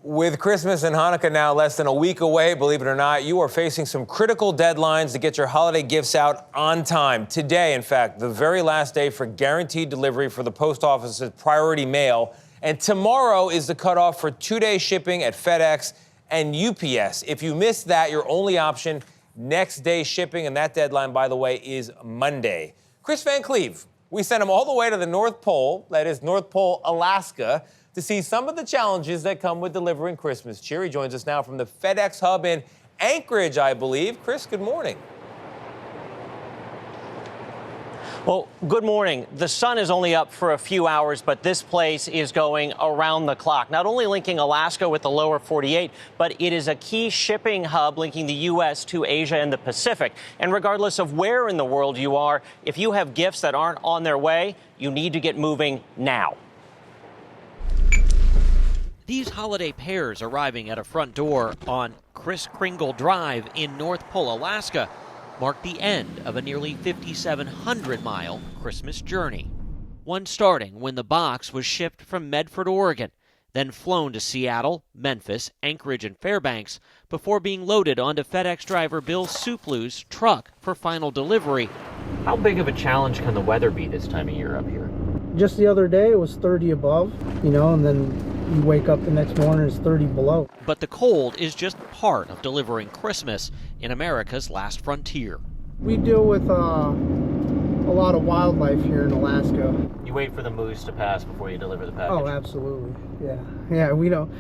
With Christmas and Hanukkah now less than a week away, believe it or not, you are facing some critical deadlines to get your holiday gifts out on time. Today, in fact, the very last day for guaranteed delivery for the post office's Priority Mail. And tomorrow is the cutoff for 2-day shipping at FedEx and UPS. If you missed that, your only option, next day shipping, and that deadline, by the way, is Monday. Kris Van Cleave, we sent him all the way to the North Pole, that is North Pole, Alaska, to see some of the challenges that come with delivering Christmas cheer. He joins us now from the FedEx hub in Anchorage, I believe. Kris, good morning. Well, good morning. The sun is only up for a few hours, but this place is going around the clock, not only linking Alaska with the lower 48, but it is a key shipping hub linking the U.S. to Asia and the Pacific. And regardless of where in the world you are, if you have gifts that aren't on their way, you need to get moving now. These holiday pairs arriving at a front door on Kris Kringle Drive in North Pole, Alaska, mark the end of a nearly 5,700-mile Christmas journey. One starting when the box was shipped from Medford, Oregon, then flown to Seattle, Memphis, Anchorage, and Fairbanks before being loaded onto FedEx driver Bill Suplu's truck for final delivery. How big of a challenge can the weather be this time of year up here? Just the other day it was 30 above, and then you wake up the next morning it's 30 below. But the cold is just part of delivering Christmas in America's last frontier. We deal with a lot of wildlife here in Alaska. You wait for the moose to pass before you deliver the package. Oh, absolutely. Yeah, we don't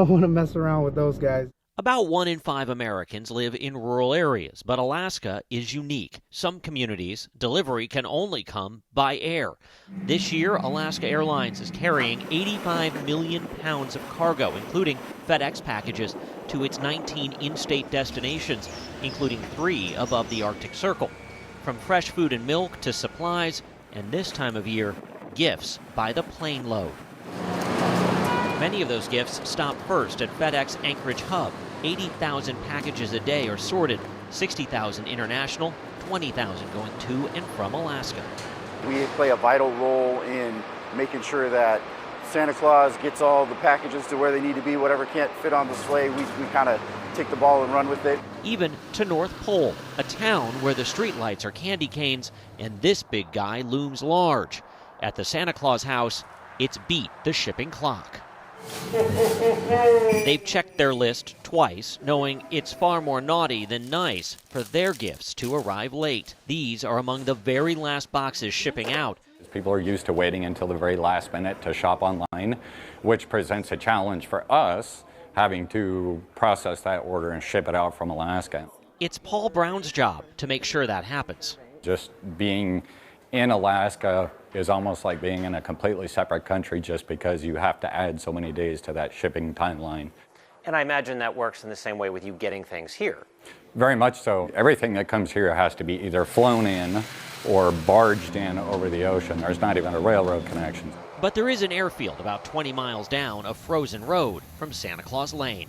want to mess around with those guys. About 1 in 5 Americans live in rural areas, but Alaska is unique. Some communities, delivery can only come by air. This year, Alaska Airlines is carrying 85 million pounds of cargo, including FedEx packages, to its 19 in-state destinations, including 3 above the Arctic Circle. From fresh food and milk to supplies, and this time of year, gifts by the plane load. Many of those gifts stop first at FedEx Anchorage Hub. 80,000 packages a day are sorted, 60,000 international, 20,000 going to and from Alaska. We play a vital role in making sure that Santa Claus gets all the packages to where they need to be. Whatever can't fit on the sleigh, we kind of take the ball and run with it. Even to North Pole, a town where the streetlights are candy canes and this big guy looms large. At the Santa Claus house, it's beat the shipping clock. They've checked their list twice, knowing it's far more naughty than nice for their gifts to arrive late. These are among the very last boxes shipping out. People are used to waiting until the very last minute to shop online, which presents a challenge for us having to process that order and ship it out from Alaska. It's Paul Brown's job to make sure that happens. Just being in Alaska is almost like being in a completely separate country just because you have to add so many days to that shipping timeline. And I imagine that works in the same way with you getting things here. Very much so. Everything that comes here has to be either flown in or barged in over the ocean. There's not even a railroad connection. But there is an airfield about 20 miles down a frozen road from Santa Claus Lane.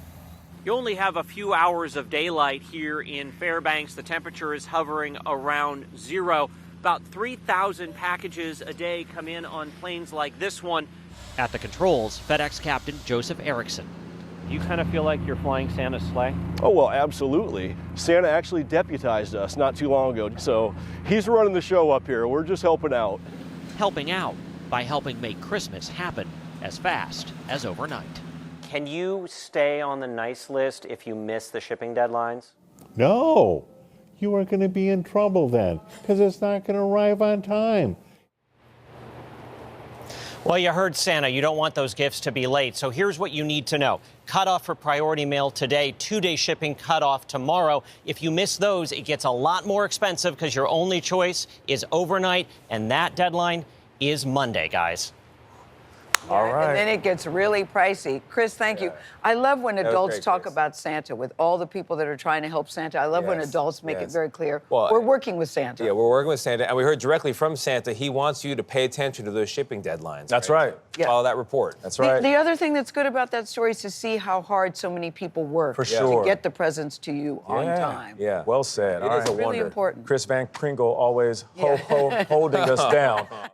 You only have a few hours of daylight here in Fairbanks. The temperature is hovering around 0. About 3,000 packages a day come in on planes like this one. At the controls, FedEx Captain Joseph Erickson. You kind of feel like you're flying Santa's sleigh? Oh, well, absolutely. Santa actually deputized us not too long ago, so he's running the show up here. We're just helping out. Helping out by helping make Christmas happen as fast as overnight. Can you stay on the nice list if you miss the shipping deadlines? No. You are going to be in trouble then, because it's not going to arrive on time. Well, you heard Santa. You don't want those gifts to be late. So here's what you need to know. Cutoff for Priority Mail today, 2-day shipping cutoff tomorrow. If you miss those, it gets a lot more expensive because your only choice is overnight, and that deadline is Monday, guys. All right. And then it gets really pricey. Kris, thank you. I love when adults talk about Santa with all the people that are trying to help Santa. I love when adults make it very clear. Well, we're working with Santa. Yeah, we're working with Santa, and we heard directly from Santa he wants you to pay attention to those shipping deadlines. That's right. So follow that report. That's right. The other thing that's good about that story is to see how hard so many people work to get the presents to you on time. Yeah, well said. It is a really wonder. important. Kris Van Cleave always holding us down.